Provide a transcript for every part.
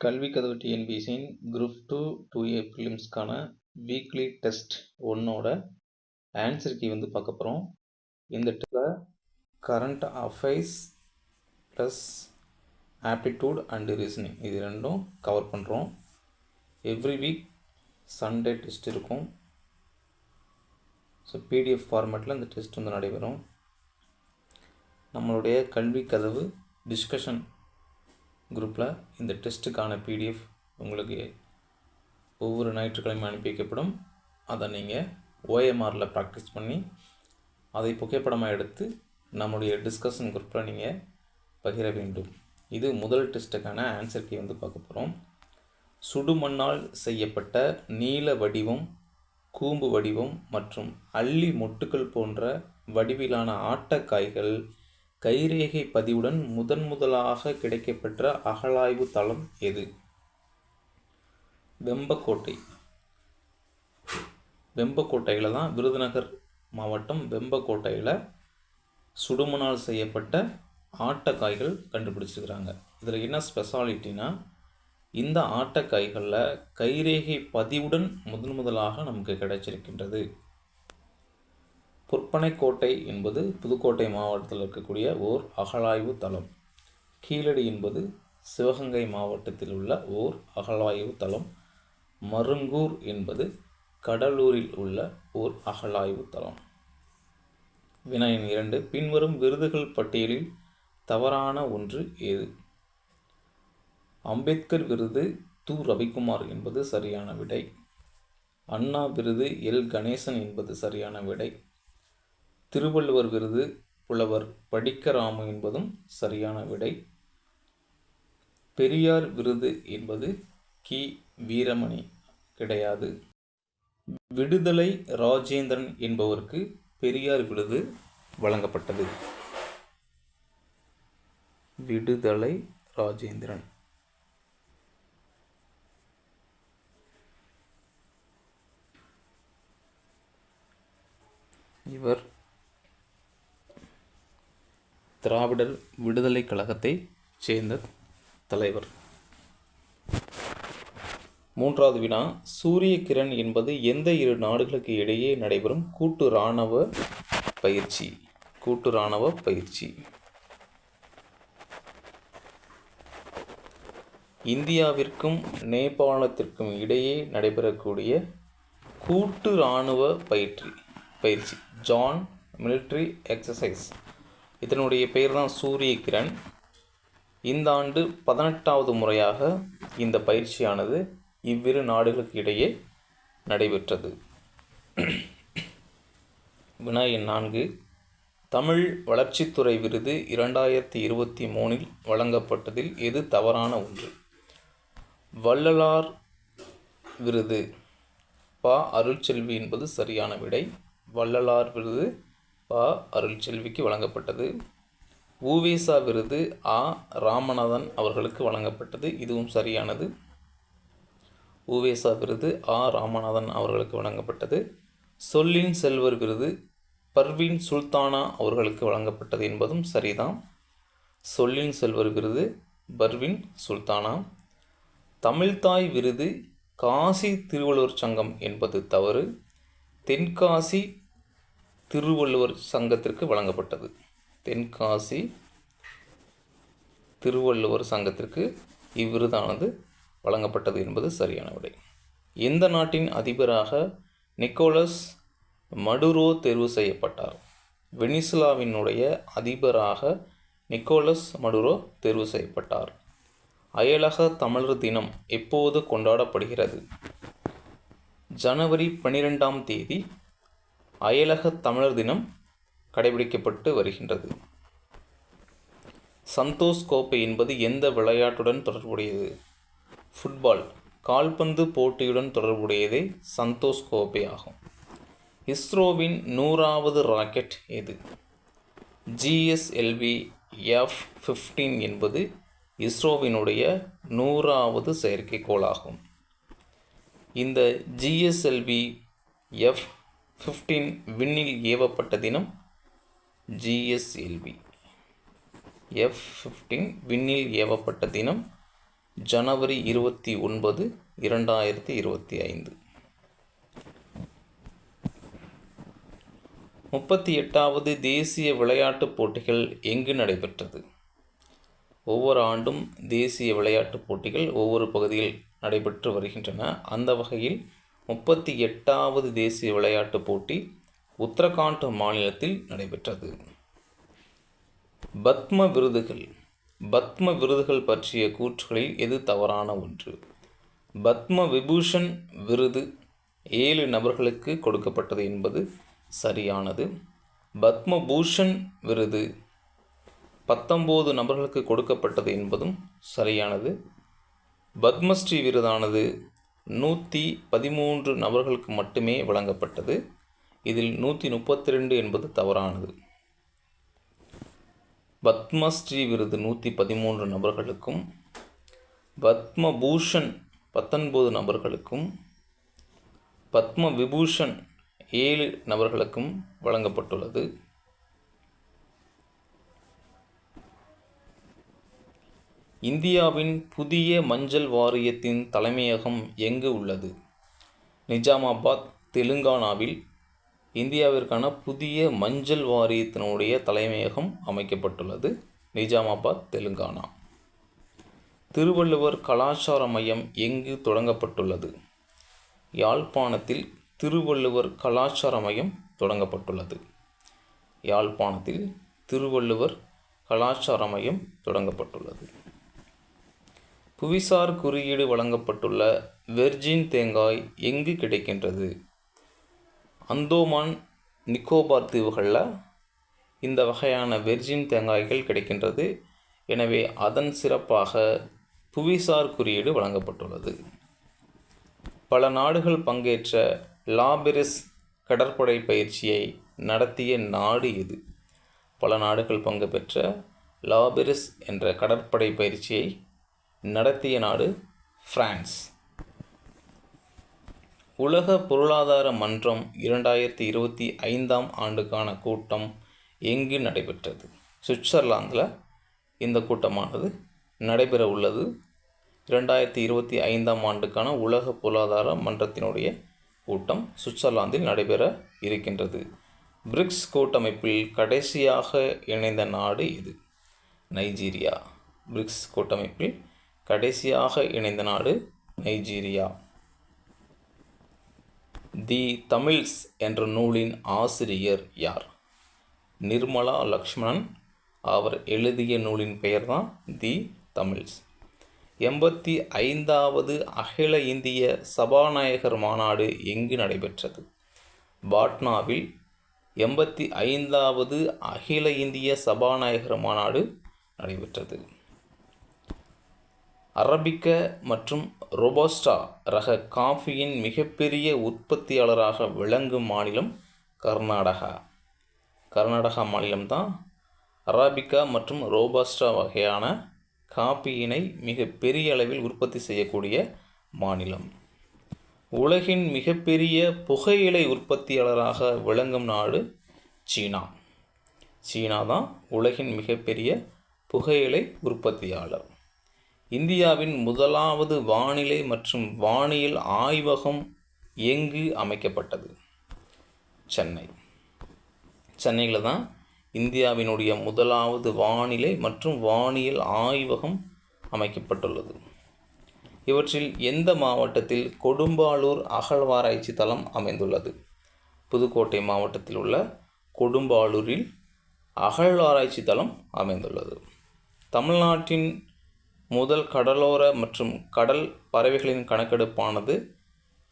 கல்வி கதவு டிஎன்பிஎஸ்சியின் குரூப் 2 2A ப்ரிலிம்ஸ்க்கான வீக்லி டெஸ்ட் 1ஓட ஆன்சர் கீ பார்க்க போகிறோம். இந்த டெஸ்ட்டில் current affairs plus aptitude and reasoning இது ரெண்டும் கவர் பண்ணுறோம். எவ்ரி வீக் சண்டே டெஸ்ட் இருக்கும். ஸோ பிடிஎஃப் ஃபார்மேட்டில் இந்த டெஸ்ட் நடைபெறும். நம்மளுடைய கல்வி கதவு டிஸ்கஷன் குரூப்பில் இந்த டெஸ்ட்டுக்கான பிடிஎஃப் உங்களுக்கு ஒவ்வொரு ஞாயிற்றுக்கிழமை அனுப்பி வைக்கப்படும். அதை நீங்கள் ஓஎம்ஆரில் ப்ராக்டிஸ் பண்ணி அதை புகைப்படமாக எடுத்து நம்முடைய டிஸ்கஷன் குரூப்பில் நீங்கள் பகிர வேண்டும். இது முதல் டெஸ்ட்டுக்கான ஆன்சர் கீ பார்க்க போகிறோம். சுடுமண்ணால் செய்யப்பட்ட நீல வடிவம், கூம்பு வடிவம் மற்றும் அள்ளி மொட்டுக்கள் போன்ற வடிவிலான ஆட்டக்காய்கள் கைரேகை பதிவுடன் முதலாக கிடைக்கப்பெற்ற அகழாய்வு தளம் எது? வெம்பக்கோட்டை. வெம்பக்கோட்டையில் தான் விருதுநகர் மாவட்டம் வெம்பக்கோட்டையில் சுடுமணால் செய்யப்பட்ட ஆட்டக்காய்கள் கண்டுபிடிச்சிருக்கிறாங்க. இதில் என்ன ஸ்பெஷாலிட்டினா, இந்த ஆட்டக்காய்களில் கைரேகை பதிவுடன் முதலாக நமக்கு கிடைச்சிருக்கின்றது. பொற்பனைக்கோட்டை என்பது புதுக்கோட்டை மாவட்டத்தில் இருக்கக்கூடிய ஓர் அகழாய்வு தளம். கீழடி என்பது சிவகங்கை மாவட்டத்தில் உள்ள ஓர் அகழாய்வு தளம். மருங்கூர் என்பது கடலூரில் உள்ள ஓர் அகழாய்வு தளம். வினா எண் 2, பின்வரும் விருதுகள் பட்டியலில் தவறான ஒன்று ஏது? அம்பேத்கர் விருது து. ரவிக்குமார் என்பது சரியான விடை. அண்ணா விருது எல். கணேசன் என்பது சரியான விடை. திருவள்ளுவர் விருது புலவர் படிக்கராமு என்பதும் சரியான விடை. பெரியார் விருது என்பது கி. வீரமணி கிடையாது. விடுதலை ராஜேந்திரன் என்பவருக்கு பெரியார் விருது வழங்கப்பட்டது. விடுதலை ராஜேந்திரன். இவர் திராவிடர் விடுதலை கழகத்தை சேர்ந்த தலைவர். 3வது வினா, சூரிய கிரண் என்பது எந்த இரு நாடுகளுக்கு இடையே நடைபெறும் கூட்டு இராணுவ பயிற்சி? கூட்டு இராணுவ பயிற்சி. இந்தியாவிற்கும் நேபாளத்திற்கும் இடையே நடைபெறக்கூடிய கூட்டு இராணுவ பயிற்சி ஜாயிண்ட் மிலிட்ரி எக்ஸசைஸ். இதனுடைய பெயர் தான் சூரிய கிரண். இந்த ஆண்டு 18வது முறையாக இந்த பயிற்சியானது இவ்விரு நாடுகளுக்கு இடையே நடைபெற்றது. வினா எண் 4, தமிழ் வளர்ச்சித்துறை விருது 2023 வழங்கப்பட்டதில் எது தவறான ஒன்று? வள்ளலார் விருது ப. அருள்செல்வி என்பது சரியான விடை. வள்ளலார் விருது ப. அருள்செல்விக்கு வழங்கப்பட்டது. உவேசா விருது ஆ. ராமநாதன் அவர்களுக்கு வழங்கப்பட்டது. இதுவும் சரியானது. உவேசா விருது ஆ. ராமநாதன் அவர்களுக்கு வழங்கப்பட்டது. சொல்லின் செல்வர் விருது பர்வீன் சுல்தானா அவர்களுக்கு வழங்கப்பட்டது என்பதும் சரிதான். சொல்லின் செல்வர் விருது பர்வீன் சுல்தானா. தமிழ்தாய் விருது காசி திருவள்ளுவர் சங்கம் என்பது தவறு. தென்காசி திருவள்ளுவர் சங்கத்திற்கு வழங்கப்பட்டது. தென்காசி திருவள்ளுவர் சங்கத்திற்கு இவ்விருதானது வழங்கப்பட்டது என்பது சரியான விடை. எந்த நாட்டின் அதிபராக நிக்கோலஸ் மடுரோ தேர்வு செய்யப்பட்டார்? வெனிசுலாவினுடைய அதிபராக நிக்கோலஸ் மடுரோ தேர்வு செய்யப்பட்டார். அயலக தமிழர் தினம் எப்போது கொண்டாடப்படுகிறது? ஜனவரி 12ஆம் தேதி அயலக தமிழர் தினம் கடைபிடிக்கப்பட்டு வருகின்றது. சந்தோஷ் கோப்பை என்பது எந்த விளையாட்டுடன் தொடர்புடையது? ஃபுட்பால். கால்பந்து போட்டியுடன் தொடர்புடையதே சந்தோஷ் கோப்பை ஆகும். இஸ்ரோவின் 100வது ராக்கெட் எது? GSLV F-15 என்பது இஸ்ரோவினுடைய 100வது செயற்கைக்கோளாகும். இந்த GSLV F-15 விண்ணில் ஏவப்பட்ட தினம் GSLV F-15 விண்ணில் ஏவப்பட்ட தினம் ஜனவரி 29, 2025. 38வது தேசிய விளையாட்டுப் போட்டிகள் எங்கு நடைபெற்றது? ஒவ்வொரு ஆண்டும் தேசிய விளையாட்டுப் போட்டிகள் ஒவ்வொரு பகுதியில் நடைபெற்று வருகின்றன. அந்த வகையில் 38வது தேசிய விளையாட்டுப் போட்டி உத்தரகாண்ட் மாநிலத்தில் நடைபெற்றது. பத்ம விருதுகள் பற்றிய கூற்றுகளில் எது தவறான ஒன்று? பத்ம விபூஷன் விருது 7 நபர்களுக்கு கொடுக்கப்பட்டது என்பது சரியானது. பத்ம பூஷன் விருது 19 நபர்களுக்கு கொடுக்கப்பட்டது என்பதும் சரியானது. பத்மஸ்ரீ விருதானது 113 நபர்களுக்கு மட்டுமே வழங்கப்பட்டது. இதில் 132 என்பது தவறானது. பத்மஸ்ரீ விருது 113 நபர்களுக்கும், பத்ம பூஷன் 19 நபர்களுக்கும், பத்ம விபூஷன் 7 நபர்களுக்கும் வழங்கப்பட்டுள்ளது. இந்தியாவின் புதிய மஞ்சள் வாரியத்தின் தலைமையகம் எங்கு உள்ளது? நிஜாமாபாத், தெலுங்கானாவில் இந்தியாவிற்கான புதிய மஞ்சள் வாரியத்தினுடைய தலைமையகம் அமைக்கப்பட்டுள்ளது. நிஜாமாபாத், தெலுங்கானா. திருவள்ளுவர் கலாச்சார மையம் எங்கு தொடங்கப்பட்டுள்ளது? யாழ்ப்பாணத்தில் திருவள்ளுவர் கலாச்சார மையம் தொடங்கப்பட்டுள்ளது. யாழ்ப்பாணத்தில் திருவள்ளுவர் கலாச்சார மையம் தொடங்கப்பட்டுள்ளது. புவிசார் குறியீடு வழங்கப்பட்டுள்ள வெர்ஜின் தேங்காய் எங்கு கிடைக்கின்றது? அந்தோமான் நிக்கோபார் தீவுகளில் இந்த வகையான வெர்ஜின் தேங்காய்கள் கிடைக்கின்றது. எனவே அதன் சிறப்பாக புவிசார் குறியீடு வழங்கப்பட்டுள்ளது. பல நாடுகள் பங்கேற்ற லாபெரிஸ் கடற்படை பயிற்சியை நடத்திய நாடு எது? பல நாடுகள் பங்கு பெற்ற லாபெரிஸ் என்ற கடற்படை பயிற்சியை நடத்திய நாடு பிரான்ஸ். உலக பொருளாதார மன்றம் 2025ஆம் ஆண்டுக்கான கூட்டம் எங்கு நடைபெற்றது? சுவிட்சர்லாந்தில் இந்த கூட்டமானது நடைபெற உள்ளது. 2025ஆம் ஆண்டுக்கான உலக பொருளாதார மன்றத்தினுடைய கூட்டம் சுவிட்சர்லாந்தில் நடைபெற இருக்கின்றது. பிரிக்ஸ் கூட்டமைப்பில் கடைசியாக இணைந்த நாடு எது? நைஜீரியா. பிரிக்ஸ் கூட்டமைப்பில் கடைசியாக இணைந்த நாடு நைஜீரியா. தி தமிழ்ஸ் என்ற நூலின் ஆசிரியர் யார்? நிர்மலா லக்ஷ்மணன். அவர் எழுதிய நூலின் பெயர்தான் தி தமிழ்ஸ். 85வது அகில இந்திய சபாநாயகர் மாநாடு எங்கு நடைபெற்றது? பாட்னாவில் 85வது அகில இந்திய சபாநாயகர் மாநாடு நடைபெற்றது. அரபிக்கா மற்றும் ரோபஸ்டா ரக காஃபியின் மிகப்பெரிய உற்பத்தியாளராக விளங்கும் மாநிலம் கர்நாடகா. கர்நாடகா மாநிலம்தான் அரபிக்கா மற்றும் ரோபஸ்டா வகையான காபியினை மிக பெரிய அளவில் உற்பத்தி செய்யக்கூடிய மாநிலம். உலகின் மிகப்பெரிய புகையிலை உற்பத்தியாளராக விளங்கும் நாடு சீனா. சீனா தான் உலகின் மிகப்பெரிய புகையிலை உற்பத்தியாளர். இந்தியாவின் முதலாவது வானிலை மற்றும் வானியல் ஆய்வகம் எங்கு அமைக்கப்பட்டது? சென்னை. சென்னையில் தான் இந்தியாவினுடைய முதலாவது வானிலை மற்றும் வானியல் ஆய்வகம் அமைக்கப்பட்டுள்ளது. இவற்றில் எந்த மாவட்டத்தில் கொடும்பாளூர் அகழ்வாராய்ச்சி தளம் அமைந்துள்ளது? புதுக்கோட்டை மாவட்டத்தில் உள்ள கொடும்பாளூரில் அகழ்வாராய்ச்சி தளம் அமைந்துள்ளது. தமிழ்நாட்டின் முதல் கடலோர மற்றும் கடல் பறவைகளின் கணக்கெடுப்பானது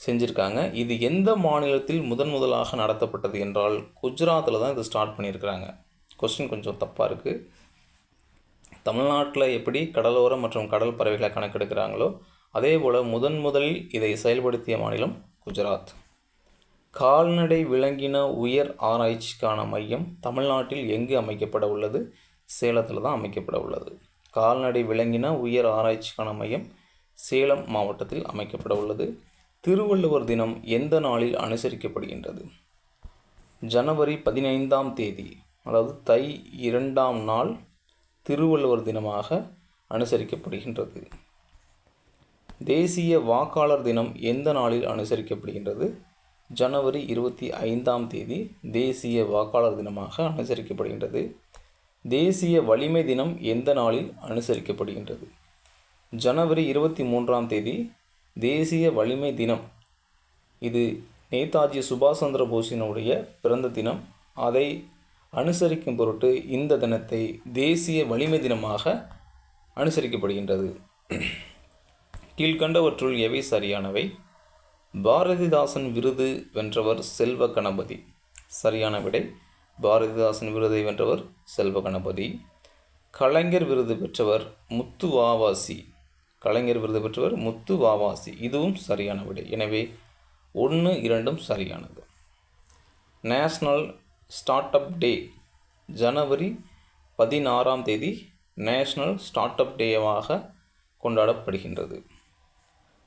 செஞ்சுருக்காங்க. இது எந்த மாநிலத்தில் முதலாக நடத்தப்பட்டது என்றால் குஜராத்தில் தான் இது ஸ்டார்ட் பண்ணியிருக்கிறாங்க. கொஸ்டின் கொஞ்சம் தப்பாக இருக்குது. தமிழ்நாட்டில் எப்படி கடலோர மற்றும் கடல் பறவைகளை கணக்கெடுக்கிறாங்களோ அதே போல் முதலில் இதை செயல்படுத்திய மாநிலம் குஜராத். கால்நடை விலங்கின உயர் ஆராய்ச்சிக்கான மையம் தமிழ்நாட்டில் எங்கு அமைக்கப்பட உள்ளது? சேலத்தில் தான் அமைக்கப்பட உள்ளது. கால்நடை விலங்கின உயர் ஆராய்ச்சிக்கான மையம் சேலம் மாவட்டத்தில் அமைக்கப்பட உள்ளது. திருவள்ளுவர் தினம் எந்த நாளில் அனுசரிக்கப்படுகின்றது? ஜனவரி 15ஆம் தேதி, அதாவது தை 2ஆம் நாள் திருவள்ளுவர் தினமாக அனுசரிக்கப்படுகின்றது. தேசிய வாக்காளர் தினம் எந்த நாளில் அனுசரிக்கப்படுகின்றது? ஜனவரி 25ஆம் தேதி தேசிய வாக்காளர் தினமாக அனுசரிக்கப்படுகின்றது. தேசிய வலிமை தினம் எந்த நாளில் அனுசரிக்கப்படுகின்றது? ஜனவரி 23ஆம் தேதி தேசிய வலிமை தினம். இது நேதாஜி சுபாஷ் சந்திர போஸினுடைய பிறந்த தினம். அதை அனுசரிக்கும் பொருட்டு இந்த தினத்தை தேசிய வலிமை தினமாக அனுசரிக்கப்படுகின்றது. கீழ்கண்டவற்றுள் எவை சரியானவை? பாரதிதாசன் விருது வென்றவர் செல்வ கணபதி. சரியான விடை பாரதிதாசன் விருதை வென்றவர் செல்வ கணபதி. கலைஞர் விருது பெற்றவர் முத்து வாவாசி. கலைஞர் விருது பெற்றவர் முத்து வாவாசி. இதுவும் சரியான விடை. எனவே 1, 2 சரியானது. நேஷ்னல் ஸ்டார்ட் அப் டே ஜனவரி 16ஆம் தேதி நேஷ்னல் ஸ்டார்ட் அப் டேவாக கொண்டாடப்படுகின்றது.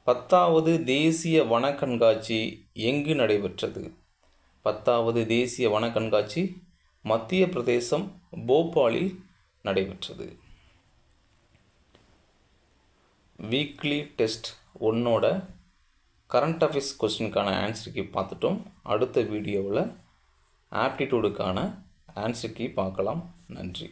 10வது தேசிய வன கண்காட்சி எங்கு நடைபெற்றது? 10வது தேசிய வன கண்காட்சி மத்திய பிரதேசம் போபாலில் நடைபெற்றது. வீக்லி டெஸ்ட் 1ஓட கரண்ட் அஃபேர்ஸ் கொஸ்டினுக்கான ஆன்சருக்கு பார்த்துட்டோம். அடுத்த வீடியோவில் ஆப்டிடியூடுக்கான ஆன்சருக்கு பார்க்கலாம். நன்றி.